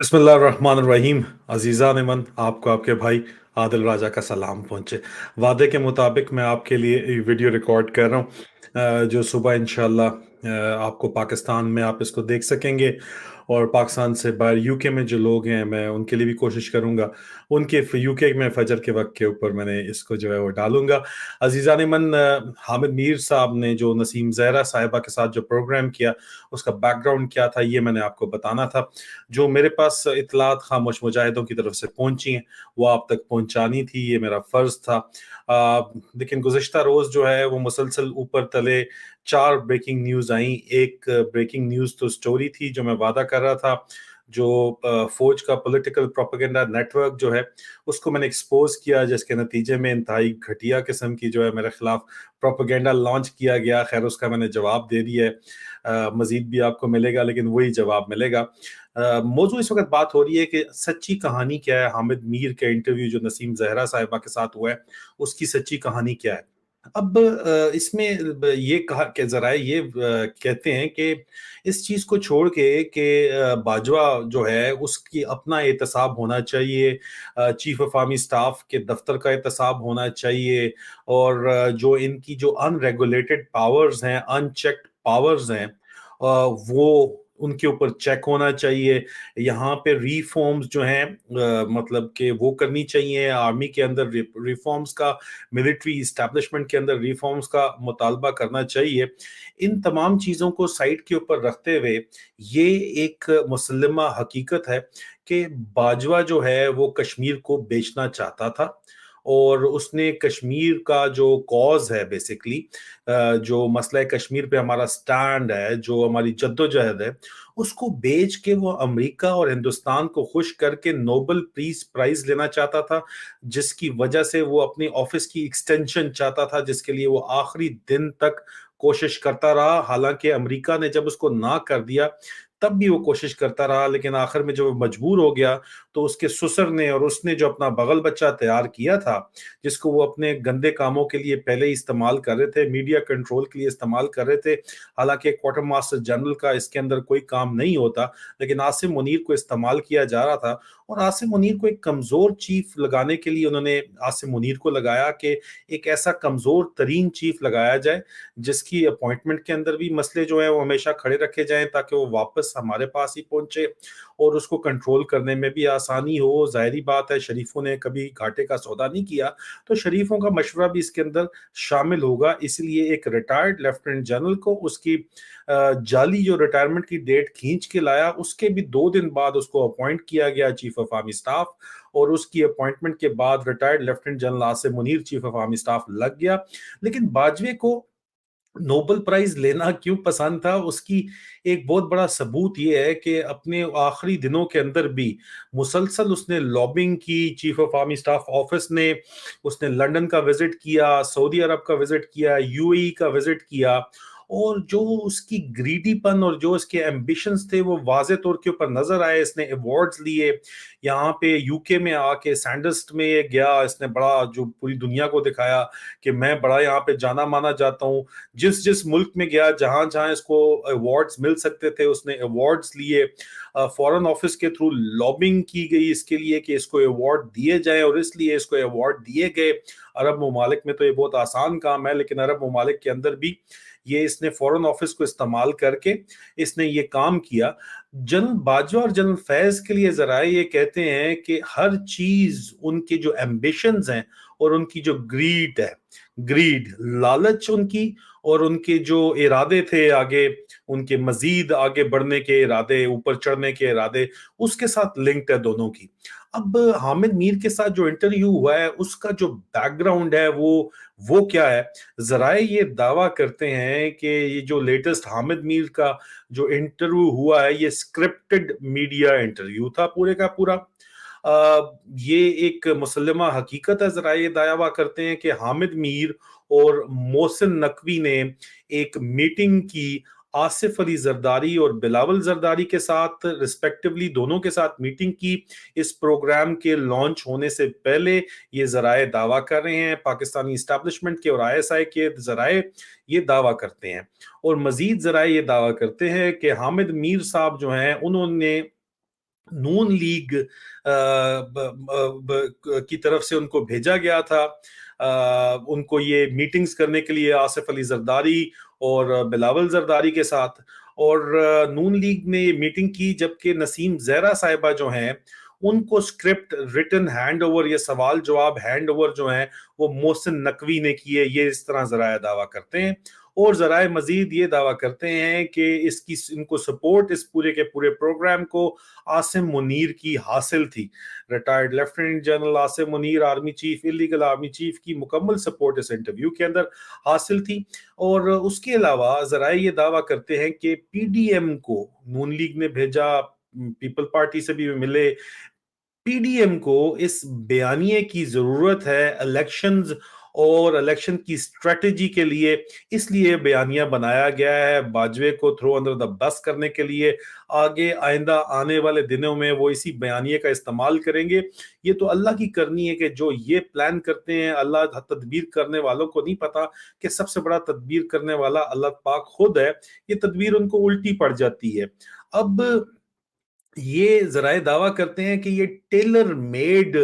बिस्मिल्लाहिर्रहमानिर्रहीम। अजीज़ान मन, आपको आपके भाई आदिल राजा का सलाम पहुँचे। वादे के मुताबिक मैं आपके लिए वीडियो रिकॉर्ड कर रहा हूँ, जो सुबह इंशाल्लाह आपको पाकिस्तान में आप इसको देख सकेंगे। और पाकिस्तान से बाहर यूके में जो लोग हैं, मैं उनके लिए भी कोशिश करूँगा। उनके यूके में फजर के वक्त के ऊपर मैंने इसको जो है वो डालूंगा। अजीज़ान मन, हामिद मीर साहब ने जो नसीम जहरा साहिबा के साथ जो प्रोग्राम किया, उसका बैकग्राउंड क्या था, ये मैंने आपको बताना था। जो मेरे पास इतलात खामोश मुजाहिदों की तरफ से पहुंची हैं, वो आप तक पहुंचानी थी, ये मेरा फर्ज था। लेकिन गुज़िश्ता रोज़ जो है वो मुसलसल ऊपर तले 4 ब्रेकिंग न्यूज़ आई। एक ब्रेकिंग न्यूज़ तो स्टोरी थी जो मैं वादा कर रहा था, जो फौज का पॉलिटिकल प्रोपेगेंडा नेटवर्क जो है, उसको मैंने एक्सपोज किया, जिसके नतीजे में इंतहाई घटिया किस्म की जो है मेरे खिलाफ प्रोपेगेंडा लॉन्च किया गया। खैर, उसका मैंने जवाब दे दिया है। मजीद भी आपको मिलेगा, लेकिन वही जवाब मिलेगा। मौजू इस वक्त बात हो रही है कि सच्ची कहानी क्या है। हामिद मीर के इंटरव्यू जो नसीम जहरा साहिबा के साथ हुआ है, उसकी सच्ची कहानी क्या है। अब इसमें ये कहा कि जरा ये कहते हैं कि इस चीज को छोड़ के कि बाजवा जो है उसकी अपना एहतसाब होना चाहिए, चीफ ऑफ आर्मी स्टाफ के दफ्तर का एहतसाब होना चाहिए, और जो इनकी जो अनरेगुलेटेड पावर्स हैं, अनचेक्ड पावर्स हैं, वो उनके ऊपर चेक होना चाहिए। यहाँ पे रिफॉर्म्स जो हैं, मतलब कि वो करनी चाहिए। आर्मी के अंदर रिफॉर्म्स का, मिलिट्री इस्टेब्लिशमेंट के अंदर रिफॉर्म्स का मुतालबा करना चाहिए। इन तमाम चीज़ों को साइड के ऊपर रखते हुए ये एक मुसल्लमा हकीकत है कि बाजवा जो है वो कश्मीर को बेचना चाहता था, और उसने कश्मीर का जो कॉज है, बेसिकली जो मसला कश्मीर पे हमारा स्टैंड है, जो हमारी जद्दोजहद है, उसको बेच के वो अमेरिका और हिंदुस्तान को खुश करके नोबेल पीस प्राइज लेना चाहता था, जिसकी वजह से वो अपनी ऑफिस की एक्सटेंशन चाहता था, जिसके लिए वो आखिरी दिन तक कोशिश करता रहा। हालांकि अमेरिका ने जब उसको ना कर दिया, तब भी वो कोशिश करता रहा, लेकिन आखिर में जब वो मजबूर हो गया, तो उसके ससुर ने और उसने जो अपना बगल बच्चा तैयार किया था, जिसको वो अपने गंदे कामों के लिए पहले ही इस्तेमाल कर रहे थे, मीडिया कंट्रोल के लिए इस्तेमाल कर रहे थे। हालांकि क्वार्टर मास्टर जनरल का इसके अंदर कोई काम नहीं होता, लेकिन आसिम मुनीर को इस्तेमाल किया जा रहा था। और आसिम मुनीर को एक कमजोर चीफ लगाने के लिए उन्होंने आसिम मुनीर को लगाया कि एक ऐसा कमजोर तरीन चीफ लगाया जाए, जिसकी अपॉइंटमेंट के अंदर भी मसले जो है वो हमेशा खड़े रखे जाएं, ताकि वो वापस हमारे पास ही पहुंचे और उसको कंट्रोल करने में भी आसानी हो। जाहिर बात है, शरीफों ने कभी घाटे का सौदा नहीं किया, तो शरीफों का मशवरा भी इसके अंदर शामिल होगा। इसलिए एक रिटायर्ड लेफ्टिनेंट जनरल को उसकी जाली जो रिटायरमेंट की डेट खींच के लाया, उसके भी 2 दिन बाद उसको अपॉइंट किया गया चीफ ऑफ आर्मी स्टाफ। और उसकी अपॉइंटमेंट के बाद retired lieutenant general Asim Munir chief of army staff लग गया। लेकिन बाजवे को नोबेल प्राइज लेना क्यों पसंद था, उसकी एक बहुत बड़ा सबूत ये है कि अपने आखिरी दिनों के अंदर भी मुसलसल उसने लॉबिंग की chief of army staff office ने। उसने लंदन का विजिट किया, सऊदी अरब का विजिट किया, यूएई का विजिट किया, और जो उसकी ग्रीडीपन और जो उसके एम्बिशंस थे वो वाजे तौर के ऊपर नजर आए। इसने अवार्ड्स लिए, यहाँ पे यूके में आके सैंडस्ट में ये गया, इसने बड़ा जो पूरी दुनिया को दिखाया कि मैं बड़ा यहाँ पे जाना माना जाता हूँ। जिस जिस मुल्क में गया, जहां जहां इसको अवार्ड्स मिल सकते थे, उसने अवार्ड्स लिए। फॉरेन ऑफिस के थ्रू लॉबिंग की गई इसके लिए कि इसको अवार्ड दिए जाए, और इसलिए इसको अवार्ड दिए गए। अरब ममालिक में तो ये बहुत आसान काम है, लेकिन अरब ममालिक के अंदर भी ये इसने फॉरेन ऑफिस को इस्तेमाल करके इसने ये काम किया। जनरल बाजवा और जनरल फैज के लिए जरा ये कहते हैं कि हर चीज उनके जो एम्बिशंस हैं और उनकी जो ग्रीड है, ग्रीड लालच उनकी, और उनके जो इरादे थे आगे, उनके मजीद आगे बढ़ने के इरादे, ऊपर चढ़ने के इरादे, उसके साथ लिंक्ड है दोनों की। अब हामिद मीर के साथ जो इंटरव्यू हुआ है, उसका जो बैकग्राउंड है वो क्या है। जराए ये दावा करते हैं कि ये जो लेटेस्ट हामिद मीर का जो इंटरव्यू हुआ है, ये स्क्रिप्टेड मीडिया इंटरव्यू था पूरे का पूरा। ये एक मुसल्लमा हकीकत है। जरा ये दावा करते हैं कि हामिद मीर और मोहसिन नकवी ने एक मीटिंग की, आसिफ अली जरदारी और बिलावल जरदारी के साथ रिस्पेक्टिवली, दोनों के साथ मीटिंग की इस प्रोग्राम के लॉन्च होने से पहले। ये जराए दावा कर रहे हैं, पाकिस्तानी इस्टेब्लिशमेंट के और आईएसआई के जराए ये दावा करते हैं। और मजीद जराए ये दावा करते हैं कि हामिद मीर साहब जो हैं, उन्होंने नून लीग की तरफ से उनको भेजा गया था, उनको ये मीटिंग्स करने के लिए, आसिफ अली जरदारी और बिलावल जरदारी के साथ। और नून लीग ने ये मीटिंग की, जबकि नसीम जहरा साहिबा जो हैं उनको स्क्रिप्ट रिटन हैंड ओवर, ये सवाल जवाब हैंड ओवर जो है वो मोहसिन नकवी ने किए, ये इस तरह जराए दावा करते हैं। और जराए मजीद ये दावा करते हैं कि इसकी इनको सपोर्ट इस पूरे के पूरे प्रोग्राम को आसिम मुनीर की हासिल थी। Retired lieutenant general Asim Munir, army chief, illegal army chief की मुकम्मल सपोर्ट इस इंटरव्यू के अंदर हासिल थी। और उसके अलावा जराए ये दावा करते हैं कि पीडीएम को नून लीग ने भेजा, पीपल पार्टी से भी मिले, पीडीएम को इस बयानिए की जरूरत है इलेक्शंस और इलेक्शन की स्ट्रेटेजी के लिए, इसलिए बयानिया बनाया गया है बाजवे को थ्रो अंडर द बस करने के लिए। आगे आइंदा आने वाले दिनों में वो इसी बयानिए का इस्तेमाल करेंगे। ये तो अल्लाह की करनी है कि जो ये प्लान करते हैं, अल्लाह तदबीर करने वालों को नहीं पता कि सबसे बड़ा तदबीर करने वाला अल्लाह पाक खुद है। ये तदबीर उनको उल्टी पड़ जाती है। अब ये जराए दावा करते हैं कि ये टेलर मेड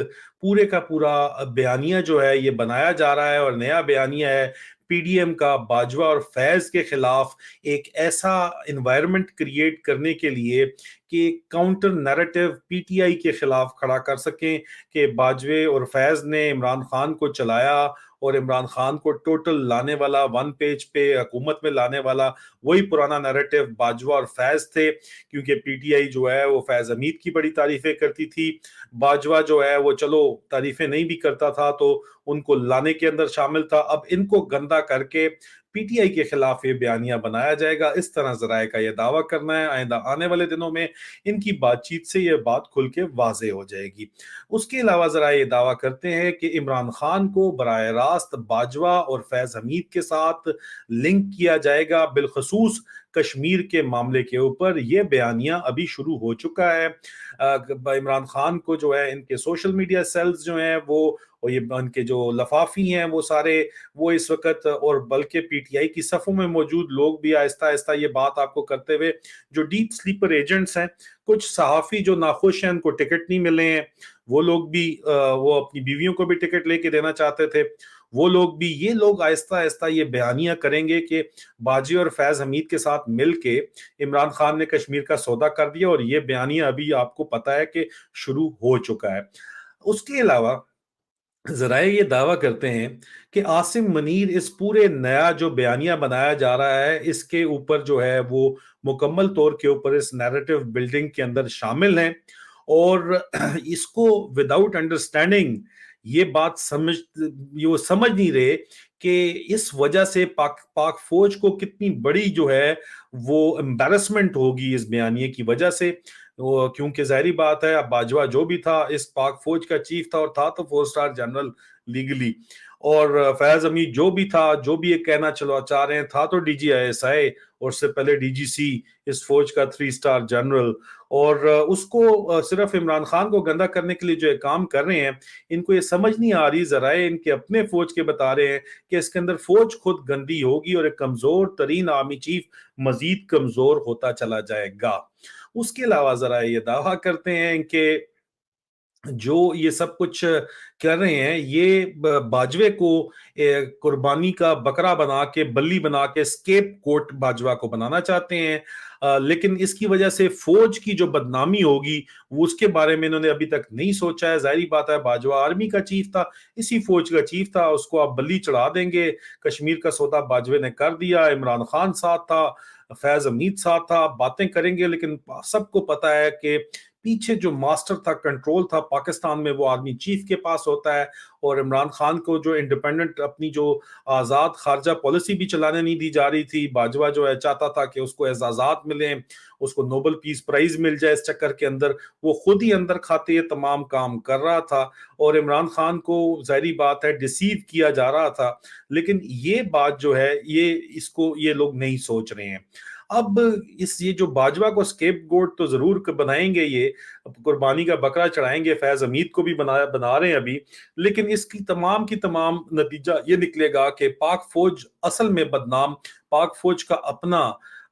पूरे का पूरा बयानिया जो है ये बनाया जा रहा है, और नया बयानिया है पीडीएम का बाजवा और फैज के खिलाफ एक ऐसा इन्वायरमेंट क्रिएट करने के लिए कि काउंटर नैरेटिव पीटीआई के खिलाफ खड़ा कर सकें कि बाजवे और फैज ने इमरान खान को चलाया, और इमरान खान को टोटल लाने वाला, वन पेज पे हुकूमत में लाने वाला वही पुराना नैरेटिव बाजवा और फैज थे। क्योंकि पीटीआई जो है वो फैज हमीद की बड़ी तारीफें करती थी, बाजवा जो है वो चलो तारीफें नहीं भी करता था तो उनको लाने के अंदर शामिल था। अब इनको गंदा करके पीटीआई के खिलाफ ये बयानिया बनाया जाएगा, इस तरह जराए का ये दावा करना है। आइंदा आने वाले दिनों में इनकी बातचीत से ये बात खुल के वाजे हो जाएगी। उसके अलावा जरा ये दावा करते हैं कि इमरान खान को बराह रास्त बाजवा और फैज हमीद के साथ लिंक किया जाएगा, बिलखसूस कश्मीर के मामले के ऊपर। ये बयानिया अभी शुरू हो चुका है। इमरान खान को जो है इनके सोशल मीडिया सेल्स जो हैं वो, और ये उनके जो लफाफी हैं वो सारे, वो इस वक्त, और बल्कि पीटीआई की सफ़ों में मौजूद लोग भी आहिस्ता आहिस्ता ये बात आपको करते हुए, जो डीप स्लीपर एजेंट्स हैं, कुछ सहाफ़ी जो नाखुश हैं उनको टिकट नहीं मिले हैं, वो लोग भी वो अपनी बीवियों को भी टिकट लेके देना चाहते थे, वो लोग भी, ये लोग आहिस्ता आहिस्ता ये बयानियां करेंगे कि बाजी और फैज हमीद के साथ मिलके इमरान खान ने कश्मीर का सौदा कर दिया। और ये बयानिया अभी आपको पता है कि शुरू हो चुका है। उसके अलावा जराए ये दावा करते हैं कि आसिम मनीर इस पूरे नया जो बयानिया बनाया जा रहा है इसके ऊपर जो है वो मुकम्मल तौर के ऊपर इस नैरेटिव बिल्डिंग के अंदर शामिल हैं, और इसको विदाउट अंडरस्टैंडिंग ये बात समझ, ये वो समझ नहीं रहे कि इस वजह से पाक फौज को कितनी बड़ी जो है वो एम्बैरसमेंट होगी इस बयानिए की वजह से। क्योंकि जाहिर बात है, अब बाजवा जो भी था इस पाक फौज का चीफ था, और था तो 4 स्टार जनरल लीगली, और फैज हमीद जो भी था, जो भी ये कहना चलो चाह रहे हैं, था तो डीजीआईएसआई, और उससे पहले डीजीसी इस फौज का 3 स्टार जनरल। और उसको सिर्फ इमरान खान को गंदा करने के लिए जो ये काम कर रहे हैं, इनको ये समझ नहीं आ रही, जराए इनके अपने फौज के बता रहे हैं कि इसके अंदर फौज खुद गंदी होगी और एक कमजोर तरीन आर्मी चीफ मजीद कमजोर होता चला जाएगा। उसके अलावा जरा ये दावा करते हैं कि जो ये सब कुछ कर रहे हैं, ये बाजवे को कुर्बानी का बकरा बना के, बल्ली बना के स्केप कोट बाजवा को बनाना चाहते हैं। लेकिन इसकी वजह से फौज की जो बदनामी होगी वो, उसके बारे में इन्होंने अभी तक नहीं सोचा है। जाहिर बात है, बाजवा आर्मी का चीफ था, इसी फौज का चीफ था, उसको आप बल्ली चढ़ा देंगे। कश्मीर का सौदा बाजवे ने कर दिया, इमरान खान साथ था, फैज हमीद साथ था, बातें करेंगे, लेकिन सबको पता है कि पीछे जो मास्टर था, कंट्रोल था पाकिस्तान में, वो आर्मी चीफ के पास होता है। और इमरान खान को जो इंडिपेंडेंट अपनी जो आज़ाद खारजा पॉलिसी भी चलाने नहीं दी जा रही थी, बाजवा जो है चाहता था कि उसको एजाज़ात मिले, उसको नोबेल पीस प्राइज मिल जाए। इस चक्कर के अंदर वो खुद ही अंदर खाते ये तमाम काम कर रहा था, और इमरान खान को जाहिर बात है डिसीव किया जा रहा था। लेकिन ये बात जो है, ये इसको ये लोग नहीं सोच रहे हैं। अब ये जो बाजवा को स्केप गोट तो जरूर बनाएंगे, ये कुर्बानी का बकरा चढ़ाएंगे, फैज हमीद को भी बना रहे हैं अभी। लेकिन इसकी तमाम की तमाम नतीजा ये निकलेगा कि पाक फौज असल में बदनाम, पाक फौज का अपना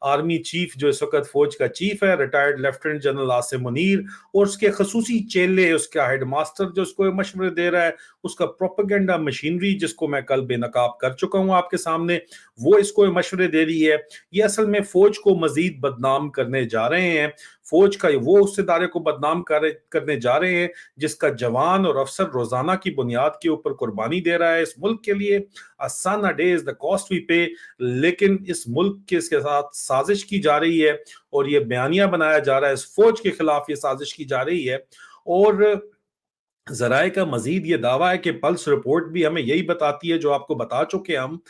आर्मी चीफ जो इस वक्त फौज का चीफ है, retired lieutenant general Asim Munir, और उसके खसूसी चेले, उसका हेड मास्टर जो उसको मशवरे दे रहा है, उसका प्रोपेगेंडा मशीनरी जिसको मैं कल बेनकाब कर चुका हूं आपके सामने, वो इसको मशवरे दे रही है। ये असल में फौज को मजीद बदनाम करने जा रहे हैं। फौज का वो उस इदारे को बदनाम करने जा रहे हैं जिसका जवान और अफसर रोजाना की बुनियाद के ऊपर कुर्बानी दे रहा है इस मुल्क के लिए। असाना डेज द कॉस्ट वी पे। लेकिन इस मुल्क के इसके साथ साजिश की जा रही है और ये बयानिया बनाया जा रहा है, इस फौज के खिलाफ ये साजिश की जा रही है। और जराए का मजीद ये दावा है कि पल्स रिपोर्ट भी हमें यही बताती है जो आपको बता चुके हम,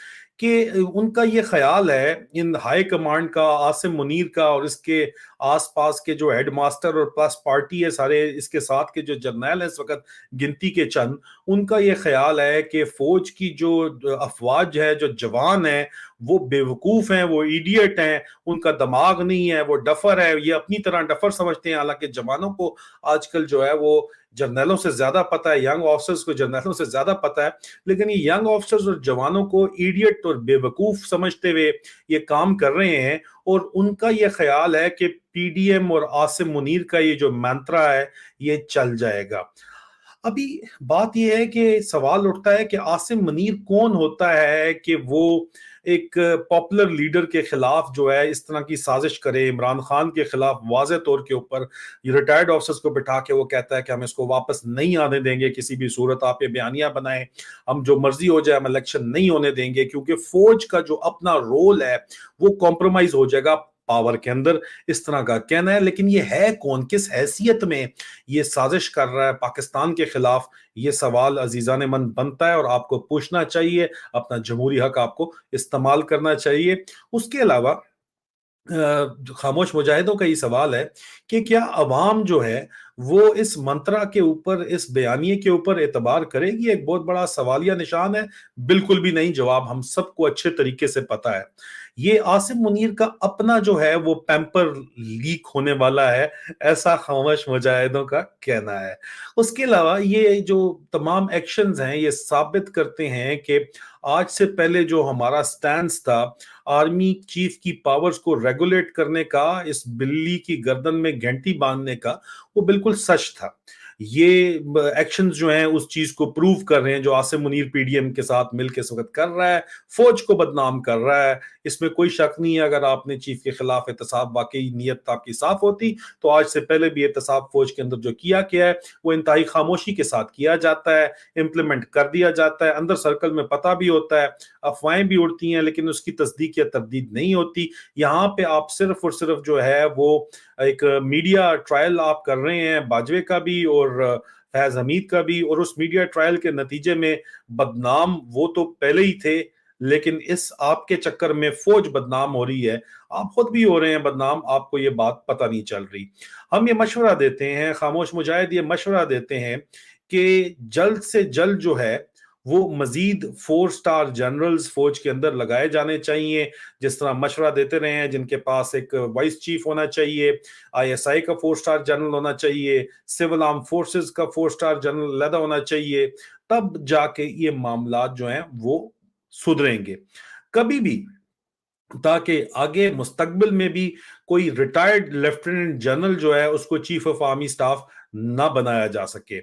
कि उनका ये ख्याल है इन हाई कमांड का, आसिम मुनीर का और इसके आसपास के जो हेड मास्टर और प्लस पार्टी है सारे, इसके साथ के जो जर्नैल है इस वक्त गिनती के चंद, उनका ये ख्याल है कि फौज की जो अफवाज है, जो जवान है, वो बेवकूफ हैं, वो इडियट हैं, उनका दिमाग नहीं है, वो डफर है, ये अपनी तरह डफर समझते हैं। हालांकि जवानों को आजकल जो है वो जर्नैलों से ज्यादा पता है, यंग ऑफिसर्स को जर्नैलों से ज्यादा पता है, लेकिन ये यंग ऑफिसर्स और जवानों को इडियट और बेवकूफ समझते हुए ये काम कर रहे हैं। और उनका ये ख्याल है कि पीडीएम और आसिम मुनीर का ये जो मंत्रा है ये चल जाएगा। अभी बात यह है कि सवाल उठता है कि आसिम मुनीर कौन होता है कि वो एक पॉपुलर लीडर के खिलाफ जो है इस तरह की साजिश करे, इमरान खान के खिलाफ वाज़े तौर के ऊपर रिटायर्ड ऑफिसर्स को बिठा के वो कहता है कि हम इसको वापस नहीं आने देंगे किसी भी सूरत, आप ये बयानिया बनाएं, हम जो मर्जी हो जाए हम इलेक्शन नहीं होने देंगे, क्योंकि फौज का जो अपना रोल है वो कॉम्प्रोमाइज हो जाएगा पावर के अंदर, इस तरह का कहना है। लेकिन ये है कौन, किस हैसियत में ये साजिश कर रहा है पाकिस्तान के खिलाफ, ये सवाल अजीजान मन बनता है और आपको पूछना चाहिए, अपना जमहूरी हक आपको इस्तेमाल करना चाहिए। उसके अलावा जो खामोश मुजाहिदों का ये सवाल है कि क्या अवाम जो है वो इस मंत्रा के ऊपर, इस बयानिए के ऊपर एतबार करेगी, एक बहुत बड़ा सवालिया निशान है। बिल्कुल भी नहीं, जवाब हम सबको अच्छे तरीके से पता है। ये आसिम मुनीर का अपना जो है वो पैम्पर लीक होने वाला है, ऐसा खामोश मुजाहिदों का कहना है। उसके अलावा ये जो तमाम एक्शंस हैं ये साबित करते हैं कि आज से पहले जो हमारा स्टैंस था आर्मी चीफ की पावर्स को रेगुलेट करने का, इस बिल्ली की गर्दन में घंटी बांधने का, वो बिल्कुल सच था। ये एक्शंस जो हैं उस चीज को प्रूव कर रहे हैं जो आसिम मुनीर पीडीएम के साथ मिलकर इस वक्त कर रहा है, फौज को बदनाम कर रहा है। इसमें कोई शक नहीं है, अगर आपने चीफ के खिलाफ एहतसाब, वाकई नीयत आपकी साफ होती तो आज से पहले भी एहतसाब फौज के अंदर जो किया गया है वो इंतहाई खामोशी के साथ किया जाता है, इम्प्लीमेंट कर दिया जाता है, अंदर सर्कल में पता भी होता है, अफवाहें भी उड़ती हैं लेकिन उसकी तस्दीक या तरदीद नहीं होती। यहाँ पे आप सिर्फ और सिर्फ जो है वो एक मीडिया ट्रायल आप कर रहे हैं, बाजवे का भी और फैज हमीद का भी, और उस मीडिया ट्रायल के नतीजे में बदनाम वो तो पहले ही थे, लेकिन इस आपके चक्कर में फौज बदनाम हो रही है, आप खुद भी हो रहे हैं बदनाम, आपको ये बात पता नहीं चल रही। हम ये मशवरा देते हैं, खामोश मुजाहिद ये मशवरा देते हैं कि जल्द से जल्द जो है वो मजीद 4 स्टार जनरल्स फौज के अंदर लगाए जाने चाहिए, जिस तरह मशवरा देते रहे हैं, जिनके पास एक वाइस चीफ होना चाहिए, आईएसआई का 4 स्टार जनरल होना चाहिए, सिविल आर्म फोर्सेस का 4 स्टार जनरल लदा होना चाहिए, तब जाके ये मामला जो हैं वो सुधरेंगे कभी भी, ताकि आगे मुस्तकबिल में भी कोई रिटायर्ड लेफ्टिनेंट जनरल जो है उसको चीफ ऑफ आर्मी स्टाफ ना बनाया जा सके।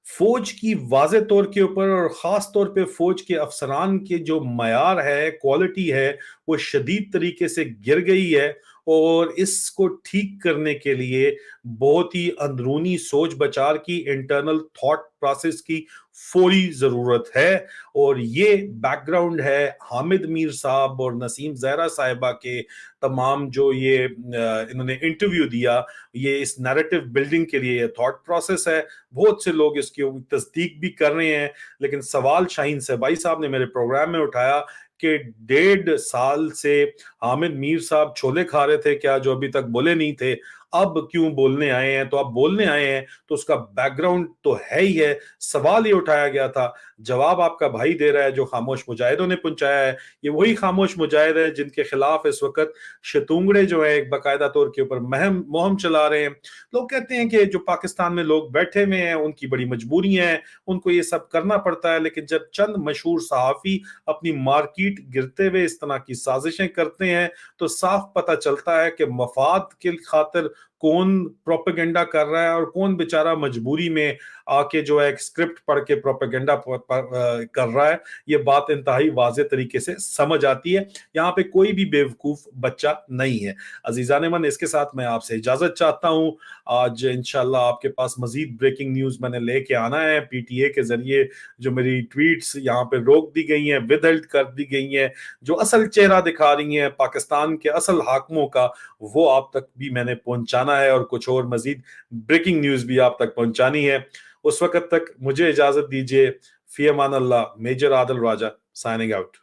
फौज की वाज़े तौर के ऊपर और ख़ास तौर पे फौज के अफसरान के जो मयार है, क्वालिटी है, वो शदीद तरीके से गिर गई है, और इसको ठीक करने के लिए बहुत ही अंदरूनी सोच बचार की, इंटरनल थॉट प्रोसेस की फौरी ज़रूरत है। और ये बैकग्राउंड है हामिद मीर साहब और नसीम ज़हरा साहिबा के तमाम जो ये इन्होंने इंटरव्यू दिया, ये इस नैरेटिव बिल्डिंग के लिए ये थॉट प्रोसेस है। बहुत से लोग इसकी तस्दीक भी कर रहे हैं, लेकिन सवाल शाहीन सहबाई साहब ने मेरे प्रोग्राम में उठाया कि 1.5 साल से हामिद मीर साहब छोले खा रहे थे क्या जो अभी तक बोले नहीं थे। अब क्यों बोलने आए हैं? तो आप बोलने आए हैं तो उसका बैकग्राउंड तो है ही है, सवाल ये उठाया गया था, जवाब आपका भाई दे रहा है जो खामोश मुजाहिदों ने पहुंचाया है। ये वही खामोश मुजाहिद है जिनके खिलाफ इस वक्त शतूंगड़े जो है एक बाकायदा तौर के ऊपर मुहिम चला रहे हैं। लोग कहते हैं कि जो पाकिस्तान में लोग बैठे हुए हैं उनकी बड़ी मजबूरियां हैं, उनको ये सब करना पड़ता है, लेकिन जब चंद मशहूर सहाफी अपनी मार्केट गिरते हुए इस तरह की साजिशें करते हैं तो साफ पता चलता है कि मफाद के खातिर कौन प्रोपेगेंडा कर रहा है और कौन बेचारा मजबूरी में आके जो है एक स्क्रिप्ट पढ़ के प्रोपेगेंडा कर रहा है। ये बात इंतहाई वाज़ेह तरीके से समझ आती है। यहाँ पे कोई भी बेवकूफ बच्चा नहीं है। अजीजान मन, इसके साथ मैं आपसे इजाजत चाहता हूँ। आज इंशाल्लाह आपके पास मजीद ब्रेकिंग न्यूज मैंने लेके आना है। पीटीए के जरिए जो मेरी ट्वीट्स यहाँ पे रोक दी गई हैं, विदल्ड कर दी गई हैं, जो असल चेहरा दिखा रही हैं पाकिस्तान के असल हाकमों का, वो आप तक भी मैंने पहुंचाना है और कुछ और मजीद ब्रेकिंग न्यूज भी आप तक पहुंचानी है। उस वक्त तक मुझे इजाजत दीजिए। फी अमान अल्लाह। मेजर आदिल राजा साइनिंग आउट।